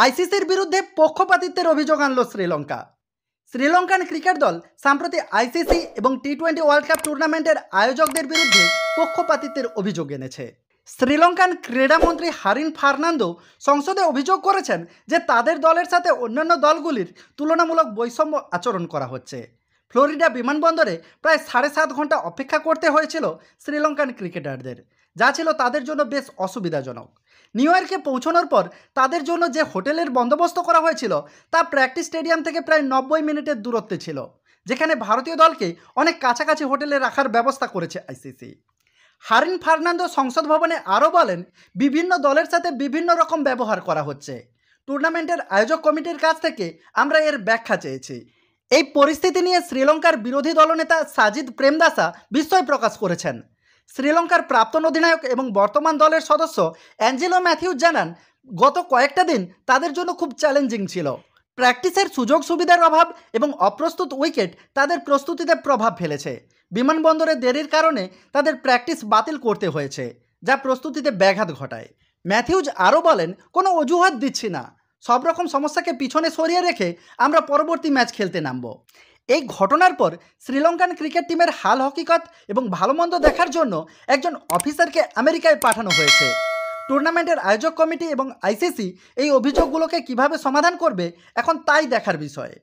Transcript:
আইসিসির বিরুদ্ধে পক্ষপাতিত্বের অভিযোগ আনল শ্রীলঙ্কা। শ্রীলঙ্কান ক্রিকেট দল সম্প্রতি আইসিসি এবং টি-20 ওয়ার্ল্ড কাপ টুর্নামেন্টের আয়োজকদের বিরুদ্ধে পক্ষপাতিত্বের অভিযোগ এনেছে। শ্রীলঙ্কান ক্রীড়ামন্ত্রী হারিন ফার্নান্দো সংসদে অভিযোগ করেছেন যে তাদের দলের সাথে অন্যান্য দলগুলির তুলনামূলক বৈষম্য আচরণ করা হচ্ছে। ফ্লোরিডা বিমানবন্দরে প্রায় 7.5 ঘন্টা অপেক্ষা করতে হয়েছিল শ্রীলঙ্কান ক্রিকেটারদের, যা ছিল তাদের জন্য বেশ অসুবিধাজনক। নিউ ইয়র্কে পৌঁছানোর পর তাদের জন্য যে হোটেলের বন্দোবস্ত করা হয়েছিল তা প্র্যাকটিস স্টেডিয়াম থেকে প্রায় 90 মিনিটের দূরত্বে ছিল, যেখানে ভারতীয় দলকে অনেক কাছাকাছি হোটেলে রাখার ব্যবস্থা করেছে আইসিসি। হারিন ফার্নান্দো সংসদ ভবনে আরও বলেন, বিভিন্ন দলের সাথে বিভিন্ন রকম ব্যবহার করা হচ্ছে। টুর্নামেন্টের আয়োজক কমিটির কাছ থেকে আমরা এর ব্যাখ্যা চেয়েছি। এই পরিস্থিতি নিয়ে শ্রীলঙ্কার বিরোধী দলনেতা সাজিদ প্রেমদাসা বিস্ময় প্রকাশ করেছেন। শ্রীলঙ্কার প্রাক্তন অধিনায়ক এবং বর্তমান দলের সদস্য অ্যাঞ্জেলো ম্যাথিউস জানান, গত কয়েকটা দিন তাদের জন্য খুব চ্যালেঞ্জিং ছিল। প্র্যাকটিসের সুযোগ সুবিধার অভাব এবং অপ্রস্তুত উইকেট তাদের প্রস্তুতিতে প্রভাব ফেলেছে। বিমানবন্দরে দেরির কারণে তাদের প্র্যাকটিস বাতিল করতে হয়েছে, যা প্রস্তুতিতে ব্যাঘাত ঘটায়। ম্যাথিউস আরও বলেন, কোনো অজুহাত দিচ্ছি না, সব রকম সমস্যাকে পিছনে সরিয়ে রেখে আমরা পরবর্তী ম্যাচ খেলতে নামব। এই ঘটনার পর শ্রীলঙ্কান ক্রিকেট টিমের হাল হকিকত এবং ভালো মন্দ দেখার জন্য একজন অফিসারকে আমেরিকায় পাঠানো হয়েছে। টুর্নামেন্টের আয়োজক কমিটি এবং আইসিসি এই অভিযোগগুলোকে কিভাবে সমাধান করবে এখন তাই দেখার বিষয়।